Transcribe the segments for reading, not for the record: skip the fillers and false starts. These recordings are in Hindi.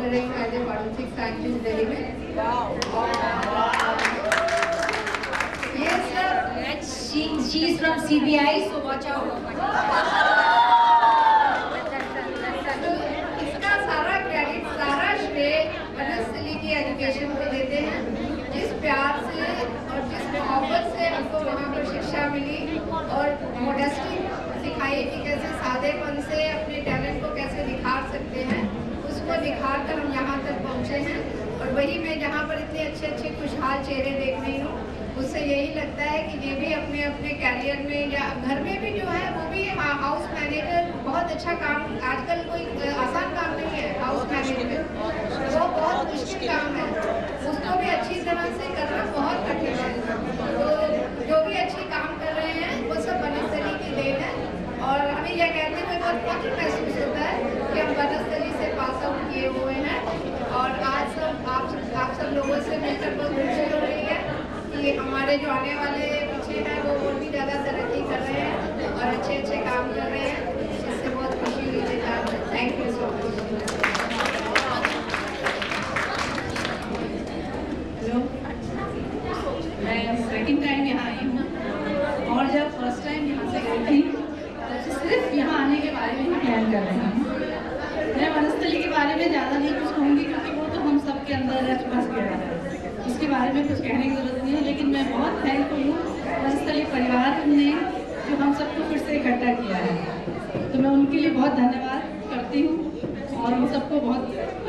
Volunteering as a forensic scientist Delhi में। Yes sir, she's from CBI, so watch out. तो इसका सारा क्रेडिट, सारा श्रेय वनस्थली की एजुकेशन को देते हैं। जिस प्यार से और जिस मोहब्बत से हमको वहाँ पर शिक्षा मिली और मोडेस्टी सिखाई कि कैसे सादेपन से अपने टैलेंट को कैसे निखार सकते हैं, उसको निखार कर हम यहाँ तक पहुँचे हैं। और वही मैं जहाँ पर इतने अच्छे अच्छे खुशहाल चेहरे देख रही हूँ, उससे यही लगता है कि ये भी अपने अपने कैरियर में या घर में भी जो है वो भी हाउस मैनेजर बहुत अच्छा काम, आजकल कोई आसान काम नहीं है हाउस मैनेजमेंट, वो बहुत मुश्किल काम है, उसको भी अच्छी तरह से करना बहुत कठिन है। तो जो भी अच्छे काम कर रहे हैं वो सब वनस्थली की देन है। और हमें यह कहते हुए बहुत फख्र महसूस होता है कि हम वनस्थली से पास आउट किए हुए हैं। और आज सब आप सब लोगों से मिलकर बहुत खुशी हो रही है कि हमारे जो आने वाले बच्चे हैं वो और भी ज़्यादा तरक्की कर रहे हैं और अच्छे अच्छे काम कर रहे हैं, इससे बहुत खुशी हुई है। Thank you so much. Hello, मैं सेकंड टाइम यहाँ आई हूँ और जब फर्स्ट टाइम यहाँ से गई थी तो सिर्फ यहाँ आने के बारे में ही प्लान कर रही हूँ। मैं वनस्थली के बारे में ज़्यादा नहीं कुछ कहूँगी क्योंकि वो तो हम सबके अंदर बस गया है, उसके बारे में कुछ कहने की ज़रूरत नहीं है। लेकिन मैं बहुत थैंकफुल हूँ वनस्थली परिवार ने जो हम सबको फिर से इकट्ठा किया है, तो मैं उनके लिए बहुत धन्यवाद करती हूँ और उन सबको बहुत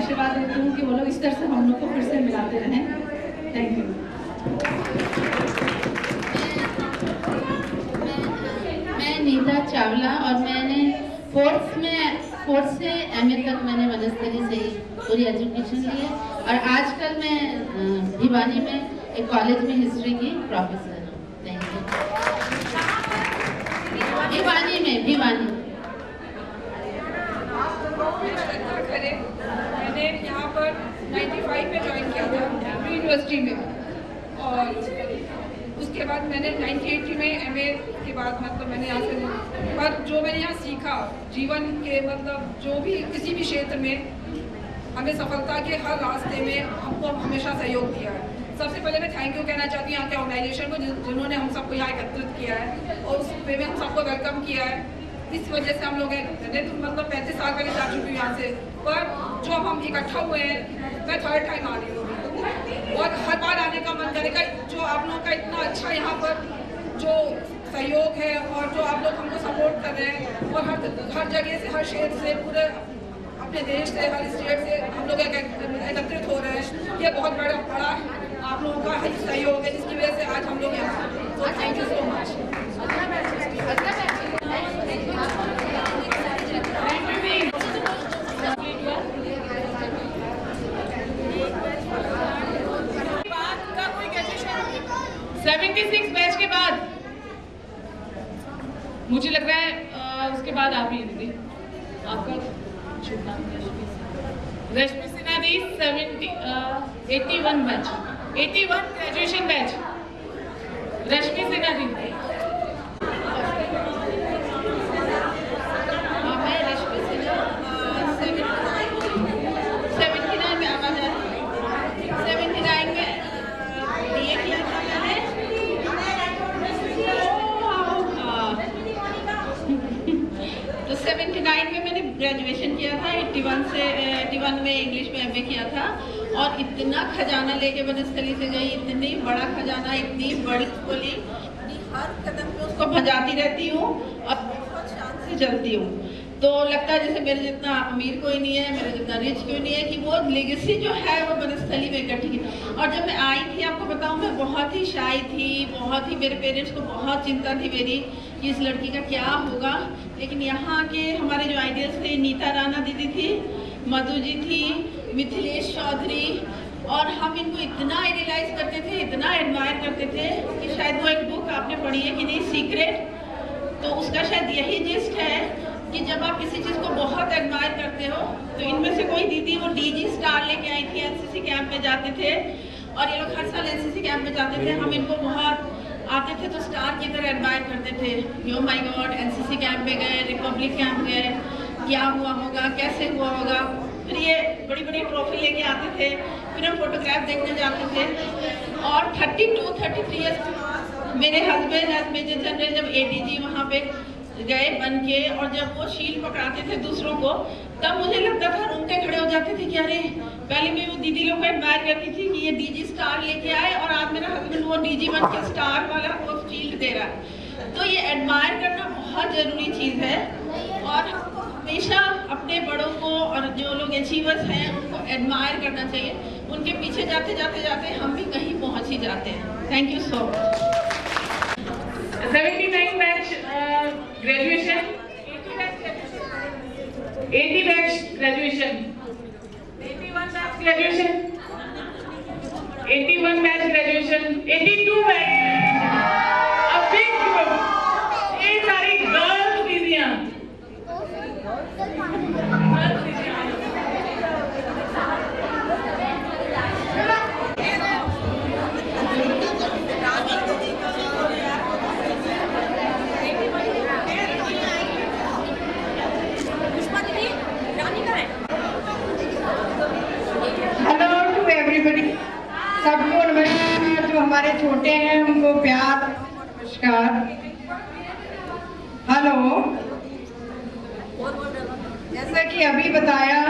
आशीर्वाद देती हूँ कि वो लोग इस तरह से हम लोग को फिर से मिलाते रहें। Thank you. मैं नीता चावला और मैंने फोर्थ से एमए तक मैंने वनस्थली से ही पूरी एजुकेशन ली है और आजकल मैं भिवानी में एक कॉलेज में हिस्ट्री की प्रोफेसर हूँ। Thank you. भिवानी मैंने यहाँ पर 95 में ज्वाइन किया था यूनिवर्सिटी में और उसके बाद मैंने 1980 में एमए के बाद मतलब मैंने यहाँ से, पर जो मैंने यहाँ सीखा जीवन के मतलब जो भी किसी भी क्षेत्र में हमें सफलता के हर रास्ते में हमको हमेशा सहयोग दिया है। सबसे पहले मैं थैंक यू कहना चाहती हूँ यहाँ के ऑर्गेनाइजेशन को जिन्होंने हम सबको यहाँ एकत्रित किया है और उस वे में हम सबको वेलकम किया है। इस वजह से हम लोग तो मतलब 35 साल पहले जा चुकी हूँ यहाँ से, पर जो हम इकट्ठा हुए हैं मैं थर्ड टाइम आ रही हूँ और हर बार आने का मन करेगा। जो आप लोगों का इतना अच्छा यहाँ पर जो सहयोग है और जो आप लोग हमको सपोर्ट कर रहे हैं और हर जगह से, हर शहर से, पूरे अपने देश से, हर स्टेट से हम लोग एकत्रित हो रहे हैं, ये बहुत बड़ा आप लोगों का सहयोग है जिसकी वजह से आज हम लोग यहाँ। तो thank you so much. 76 batch के बाद मुझे लग रहा है उसके बाद आप ही दीदी, आपका शुभ नाम रश्मि सिन्हा दी 81 बैच, 81 ग्रेजुएशन बैच रश्मि सिन्हा दी। मैं रश्मि सिन्हा 79 में आवाज आ रही है, 79 में बीए किया था मैंने। तो 79 में मैंने ग्रेजुएशन किया था, 81 में इंग्लिश में एमए किया था और इतना खजाना लेके वनस्थली से गई, इतनी बड़ा खजाना, इतनी बड़ी खोली, हर कदम पे उसको भजाती रहती हूँ और बहुत शान से चलती हूँ। तो लगता है जैसे मेरे जितना अमीर कोई नहीं है, मेरे जितना रिच कोई नहीं है, कि वो लेगेसी जो है वो वनस्थली में इकट्ठी की। और जब मैं आई थी, आपको बताऊँ, मैं बहुत ही शाई थी, बहुत ही, मेरे पेरेंट्स को बहुत चिंता थी मेरी कि इस लड़की का क्या होगा। लेकिन यहाँ के हमारे जो आइडियल्स थे, नीता राणा दीदी थी, मधु जी थी, मिथिलेश चौधरी, और हम इनको इतना आइडियलाइज करते थे, इतना एडमायर करते थे कि शायद वो एक बुक आपने पढ़ी है कि नहीं, सीक्रेट, तो उसका शायद यही जिस्ट है कि जब आप किसी चीज़ को बहुत एडमायर करते हो, तो इनमें से कोई दीदी वो डीजी स्टार लेके आई थी, एनसीसी कैंप में जाते थे और ये लोग हर साल एनसीसी कैंप में जाते थे। हम इनको बहुत आते थे तो स्टार की तरह एडमायर करते थे, yo my God, NCC camp में गए, रिपब्लिक कैंप गए, क्या हुआ होगा, कैसे हुआ होगा। फिर ये बड़ी बड़ी ट्रॉफी लेके आते थे, फिर हम फोटोग्राफ देखने जाते थे। और 32-33 ईयर्स मेरे हस्बैंड एज मेजर जनरल जब ADG वहाँ पे गए बन के, और जब वो शील्ड पकड़ाते थे दूसरों को, तब मुझे लगता था रोंगटे खड़े हो जाते थे कि अरे, पहले मैं वो दीदी लोग को एडमायर करती थी कि ये DG स्टार लेके आए और आज मेरा हस्बैंड वो DG बन के स्टार वाला वो शील्ड दे रहा है। तो ये एडमायर करना बहुत ज़रूरी चीज़ है, और हमको हमेशा अपने बड़ों को और जो लोग अचीवर्स हैं उनको एडमायर करना चाहिए। उनके पीछे जाते जाते जाते हम भी कहीं पहुँच ही जाते हैं। Thank you so much. 79 batch graduation, 80 batch graduation, 81 batch graduation, 81 batch graduation, 82 batch graduation. अब बिग ग्रुप, ये सारी गर्ल्स दीदियां, सबको नमस्कार। जो हमारे छोटे हैं उनको प्यार नमस्कार। हेलो, जैसा कि अभी बताया,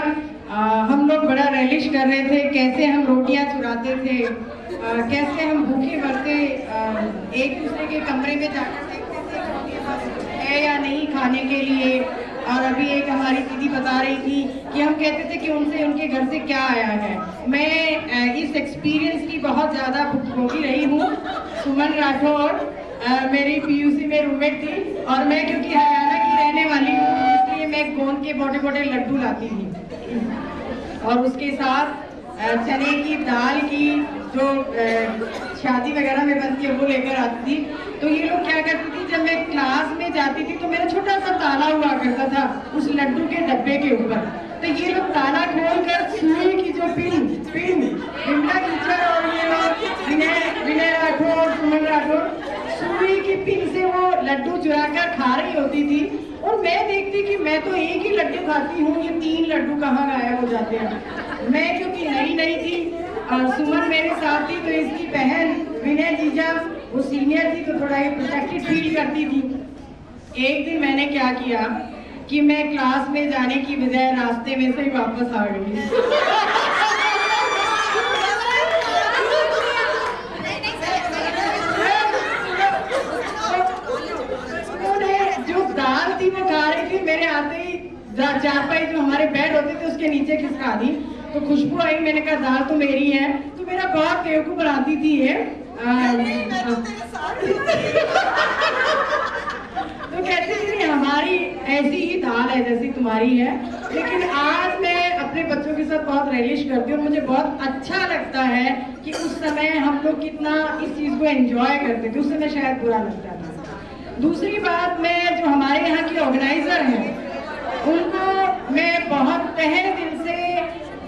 हम लोग बड़ा रेलिश कर रहे थे कैसे हम रोटियां चुराते थे, कैसे हम भूखे मरते एक दूसरे के कमरे में जाकर देखते थे है या नहीं खाने के लिए। और अभी एक हमारी दीदी बता रही थी कि हम कहते थे कि उनसे उनके घर से क्या आया है। मैं इस एक्सपीरियंस की बहुत ज़्यादा भुगतोगी रही हूँ। सुमन राठौर मेरी PUC में रूममेट थी, और मैं क्योंकि हरियाणा की रहने वाली हूँ इसलिए मैं गोंद के मोटे मोटे लड्डू लाती थी, और उसके साथ चने की दाल की जो शादी वगैरह में बनती है वो लेकर आती थी। तो ये लोग क्या करती थी, जब मैं क्लास में जाती थी तो मेरा छोटा सा ताला हुआ करता था उस लड्डू के डब्बे के ऊपर। तो ये लोग ताला खोलकर सुई की जो पिन विमला टीचर और ये लोग विनय राठौर, सुमन राठौर, सुई की पिन से वो लड्डू चुरा कर खा रही होती थी। और मैं देखती कि मैं तो एक ही लड्डू खाती हूँ, ये 3 लड्डू कहाँ गायब हो जाते हैं। मैं क्योंकि नई थी और सुमन मेरे साथ थी, तो इसकी बहन विनय जीजा वो सीनियर थी तो थोड़ा ये प्रोटेक्टेड फील करती थी। एक दिन मैंने क्या किया कि मैं क्लास में जाने की बजाय रास्ते में से ही वापस आ गई। जो दाल थी वो खा रही थी, मेरे आते ही चारपाई जो हमारे बेड होते थे उसके नीचे खिसका दी। तो खुशबू आई, मैंने कहा दाल तो मेरी है। तो मेरा बहुत बेवकूफ बनाती थी ये। तो कहती थी हमारी ऐसी ही दाल है जैसी तुम्हारी है। लेकिन आज मैं अपने बच्चों के साथ बहुत रेलिश करती हूँ, मुझे बहुत अच्छा लगता है कि उस समय हम लोग कितना इस चीज को एंजॉय करते थे। उस समय शायद बुरा लगता था। दूसरी बात, मैं जो हमारे यहाँ के ऑर्गेनाइजर हैं उनको मैं बहुत तहे दिल से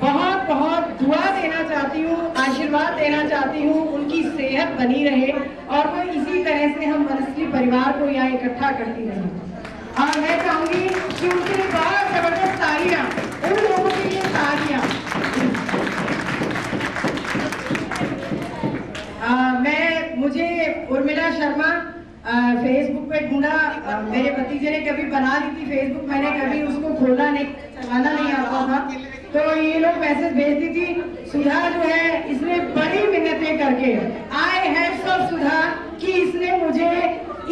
बहुत दुआ देना चाहती हूँ, आशीर्वाद देना चाहती हूँ, उनकी सेहत बनी रहे और वो इसी तरह से हम वनस्थली परिवार को यहाँ इकट्ठा करती रहे। और मैं चाहूंगी कि उनके लिए बहुत जबरदस्त तालियां, उन लोगों के लिए तालियां। मुझे उर्मिला शर्मा फेसबुक पे ढूंढा, मेरे भतीजे ने कभी बना ली थी फेसबुक, मैंने कभी उसको खोला नहीं, चलाना नहीं आता था। तो ये लोग मैसेज भेजती थी। सुधा जो है इसने बड़ी मिन्नतें करके, आई हैट्स ऑफ सुधा, कि इसने मुझे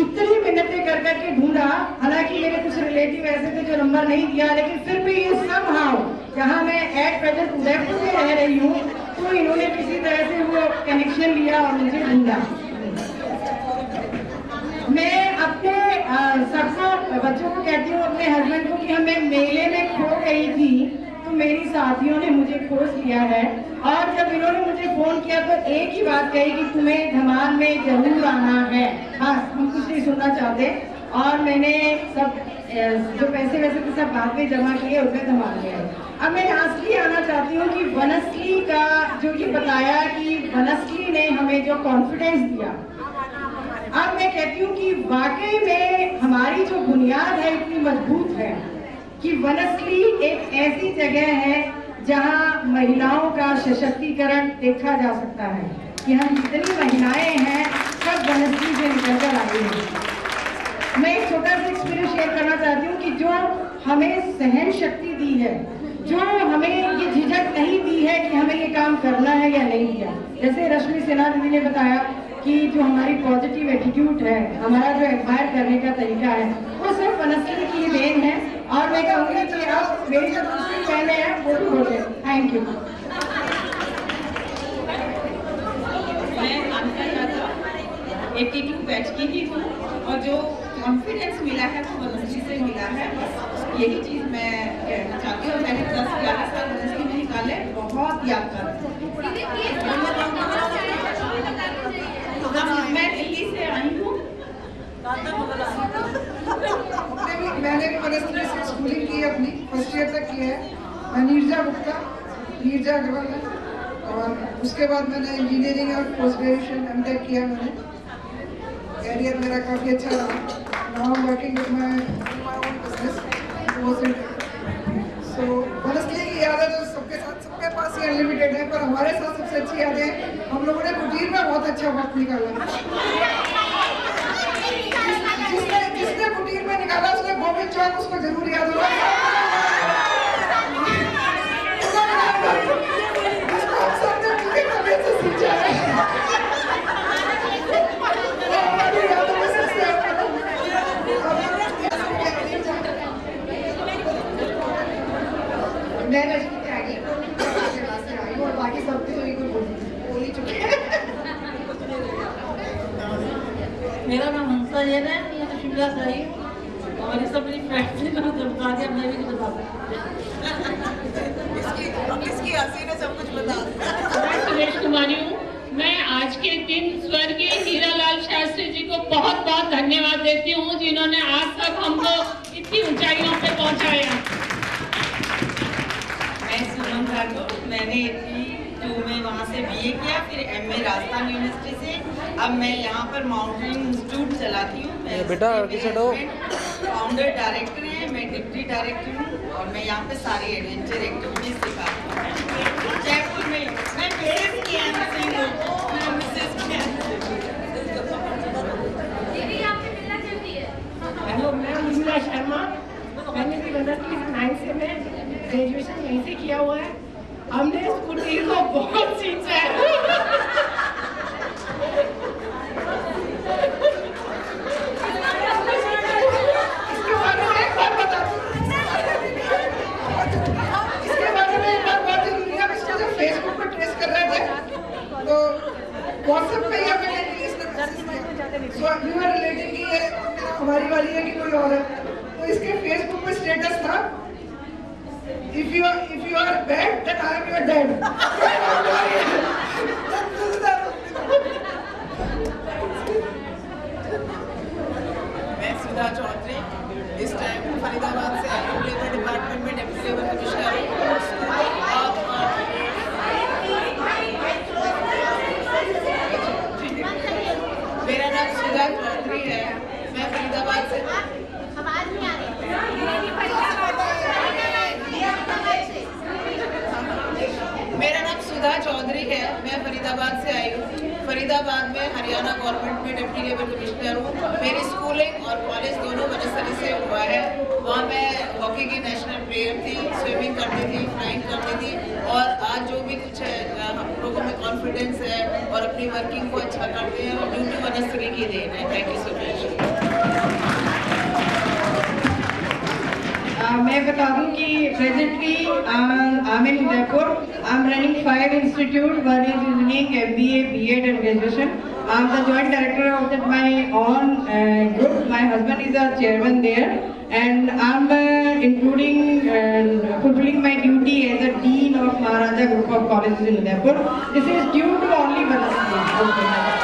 इतनी मिन्नतें कर करके ढूंढा। हालांकि मेरे कुछ रिलेटिव ऐसे थे जो नंबर नहीं दिया, लेकिन फिर भी ये समहाउ, जहाँ मैं एट प्रेजेंट उदयपुर में रह रही हूँ, तो इन्होंने किसी तरह से वो कनेक्शन लिया और मुझे ढूंढा। मैं अपने सबको बच्चों को कहती हूँ, अपने हस्बैंड को, कि मैं मेले में खो गई थी तो मेरी साथियों ने मुझे खोज लिया है। और जब इन्होंने मुझे फोन किया तो एक ही बात कही कि तुम्हें धमाल में जरूर आना है। हाँ, हम कुछ नहीं सुनना चाहते। और मैंने सब जो पैसे वैसे तो सब बाद में जमा किए, उसमें धमाल गए। अब मैं असली आना चाहती हूँ कि वनस्थली का जो ये बताया कि वनस्थली ने हमें जो कॉन्फिडेंस दिया, अब मैं कहती हूँ कि वाकई में हमारी जो बुनियाद है इतनी मजबूत है कि वनस्थली एक ऐसी जगह है जहाँ महिलाओं का सशक्तिकरण देखा जा सकता है कि हम जितनी महिलाएं हैं सब बनस्पति से निकल कर आई हैं। मैं एक छोटा सा एक्सपीरियंस शेयर करना चाहती हूँ कि जो हमें सहन शक्ति दी है, जो हमें ये झिझक नहीं दी है कि हमें ये काम करना है या नहीं किया। जैसे रश्मि सिन्हा दीदी ने बताया कि जो हमारी पॉजिटिव एटीट्यूड है, हमारा जो एडमायर करने का तरीका है, वो सब बनस्पति की देन है। और मैं कहूँगी कि आप मेरी जो दूसरी बहनें हैं वो भी बोले। Thank you. मैं मानता यादव 82 बैच की ही हूँ और जो कॉन्फिडेंस मिला है वो बनस्पति से मिला है। बस यही चीज़ मैं कहना चाहती हूँ। मैंने 10-11 साल बनस्पति में निकाले, बहुत यादगार। मैं दिल्ली से आई हूँ। मैंने भी बनस्पति से स्कूलिंग की है, अपनी फर्स्ट ईयर तक की है। मैं नीरजा अग्रवाल है और उसके बाद मैंने इंजीनियरिंग और पोस्ट ग्रेजुएशन एमटेक किया। मैंने कैरियर मेरा काफ़ी अच्छा रहा। Now working with my own business. So बनस्पति की यादें तो सबके पास ही अनलिमिटेड है, पर हमारे साथ सबसे अच्छी यादें हम लोगों ने कुटीर में बहुत अच्छा वक्त निकाला। जिसने कुटीर में निकाला उसने गोविंद चौक उसको जरूर याद होगा। जिसको हम सब ने मिलकर कभी से सींचा है। हमारी यादों में सबसे मैं रश्मि त्यागी से आई हूँ और बाकी सब तो बोल ही चुके हैं। मेरा नाम हंसा जैन है, मैं शिमला से आई और ये सब मेरी फ्रेंड्स ने मुझे बता दिया, मैं भी नहीं बता इसकी हंसी ने सब कुछ बता दिया। मैं सुरेश कुमारी हूँ। मैं आज के दिन स्वर्गीय हीरालाल शास्त्री जी को बहुत बहुत धन्यवाद देती हूँ, जिन्होंने आज तक हमको इतनी ऊंचाइयों पे पहुँचाया। मैं सुमन ठाकुर, मैंने 82 में वहाँ से BA किया, फिर MA राजस्थान यूनिवर्सिटी से। अब मैं यहाँ पर माउंटेनिंग इंस्टीट्यूट चलाती हूँ। बेटा फाउंडर डायरेक्टर है, मैं डिप्टी डायरेक्टर हूँ और मैं यहाँ पे सारी एडवेंचर एक्टिविटीज सिखाती हूँ। जयपुर में मैं पेरेंट्स की हेलो, मैं उर्मिला शर्मा। मैंने भी बनस्पति 9 से मैं ग्रेजुएशन यहीं से किया हुआ है। हमने कुटीर को बहुत सींचा है। इसके बारे में एक बात बता दूं। इसके बारे में एक बात जरूरी है। इसको जब फेसबुक पर ट्रेस कर रहे थे तो व्हाट्सएप पे या फिर वी वर रिलेटिंग कि ये हमारी वाली है कि कोई और है। तो इसके फेसबुक पे स्टेटस था, if you are bad then I am your dad। मैं सुधा चौधरी, इस टाइम फरीदाबाद से आई हूँ। लेबर डिपार्टमेंट में डेप्यूटी लेबर कमिश्नर मेरा नाम सुधा चौधरी है। मैं फरीदाबाद से मेरा नाम सुधा चौधरी है। मैं फरीदाबाद से आई हूँ। फरीदाबाद में हरियाणा गवर्नमेंट में डिप्टी लेबर कमिश्नर हूँ। मेरी स्कूलिंग और कॉलेज दोनों बनस्पति से हुआ है। वहाँ मैं हॉकी की नेशनल प्लेयर थी, स्विमिंग करती थी, फ्लाइंग करती थी और आज जो भी कुछ है हम लोगों में कॉन्फिडेंस है और अपनी वर्किंग को अच्छा करते हैं और ड्यू टू बनस्पति की देन है। Thank you so much. मैं बता दूं कि presently I'm in Udaipur. I'm running 5 institutes. One is running MBA, B.Ed and graduation. I'm the joint director of my own group. My husband is a chairman there, and I'm including fulfilling my duty as a dean of Maharaja Group of Colleges in Udaipur. This is due to only Banasthi. Okay.